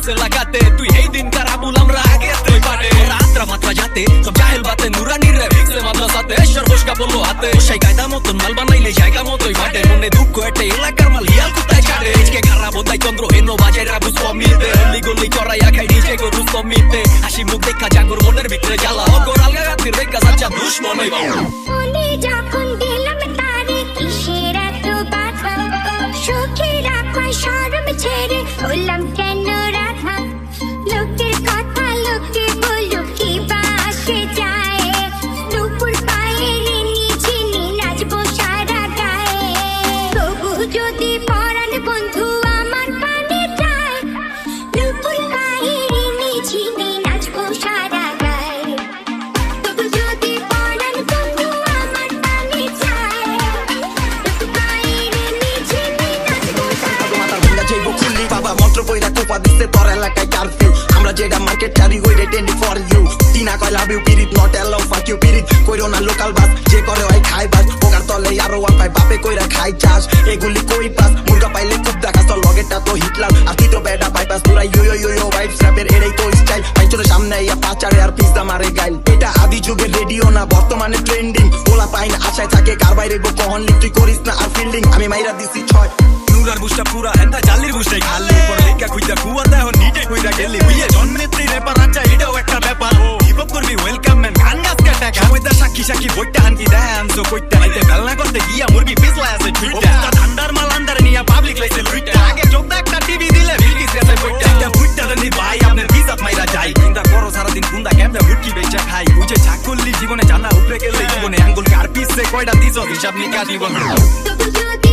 से लगाते तू यही दिन का राबुल हमरा आगे तेरे पाटे रात्रा मात्रा जाते सब जाहिल बातें नुरानी रे ठीक से मामला साथे शर्मोश का बोलो आते शाही कायदा মতন মাল বানাইলে জায়গা মতই ফাটে মনে দুঃখ এটে এলাকার মাল হিয়াল কুতায় ছাড়ে আজকে খারাপ হতাই চন্দ্র হেনো বাজে রাবুস কমিতে হলি গলি করাইয়া খাই নিজে গরু কমিতে হাসি মুখ দেখা জাগর মনের ভিতরে জ্বালা অগর আলগা রাতের দেখা সাচ্চা দুশ্মন হই বাবা উনি যখন দিলাম তারে কিসের এত বাধা সুখে রাখায় শরম ছেড়ে হলাম কেন রাধা লোকের কথা লোকে বলো কি বা আসে যায় দুপুর পায়ের নিচিনি নাচবো সারা গায়ে তবু যদি পরাণ বন্ধু আমার পানে যায় দুপুর পায়ের নিচিনি নাচবো সারা গায়ে তবু যদি পরাণ বন্ধু আমার পানে যায় দুপুর পায়ের নিচিনি নাচবো সারা মাথার ভুঙ্গা যাইব খুললি বাবা মন্ত্র কইরা কোপা দিতে তোর এলাকায় কারফিউ আমরা যেটা মার্কেট চারি হই রেটেন্ডি ফর ইউ টিনা কয় লাভ ইউ পিরিত নট অ্যালাউ ফাক ইউ পিরিত কইরো না লোকাল বাস যে করে হয় খাই বাস ওকার তলে আরো ওয়ান পাই বাপে কইরা খাই চাস এগুলি কই পাস মুরগা পাইলে খুব দেখাস তোর লগেটা তো হিটলার আর তুই তো বেটা বাইপাস পুরা you you you you vibe স্র্যাপের এটাই তো স্টাইল পাইচোর সামনে ইয়া পাচারে আর পিজা মারে গাইল এটা আদি যুগের রেডিও না বর্তমানে ট্রেন্ডিং ওলা পাইন আশায় থাকে কার বাইরে গো কহন লিখ তুই করিস না আর ফিল্ডিং আমি মাইরা দিছি 6 নুরার বুশটা পুরা এন্টা জালির বুশটাই খালি পর লেখা খুইজা কুয়া দেহ নিটে কইরা গেলি বুইয়ে জন্মনেত্রী রেপার আচ্ছা এটাও একটা ব্যাপার হিপ হপ করবি ওয়েলকাম ম্যান গান গাছ কাটা কামইদা সাক্ষী সাক্ষী বইটা হানকি ডান্স ও কইতে লাইতে বেলনা করতে গিয়া মুরগি পিছলা আছে ছুইটা ঠান্ডার মাল আন্দারে নিয়া পাবলিক লাইছে লুইটা আগে চোখ একটা টিভি দিলে বিলকিস গেছে কইটা এটা ফুইটা দেনি ভাই আপনি বিজাত মাইরা যাই চিন্তা করো সারা দিন কুন্দা ক্যামেরা মুটকি বেচা খাই ওই যে চাকল্লি জীবনে জানা উপরে গেলে জীবনে আঙ্গুল কার পিছে কয়টা দিছো হিসাব নিকাশ জীবন তবু যদি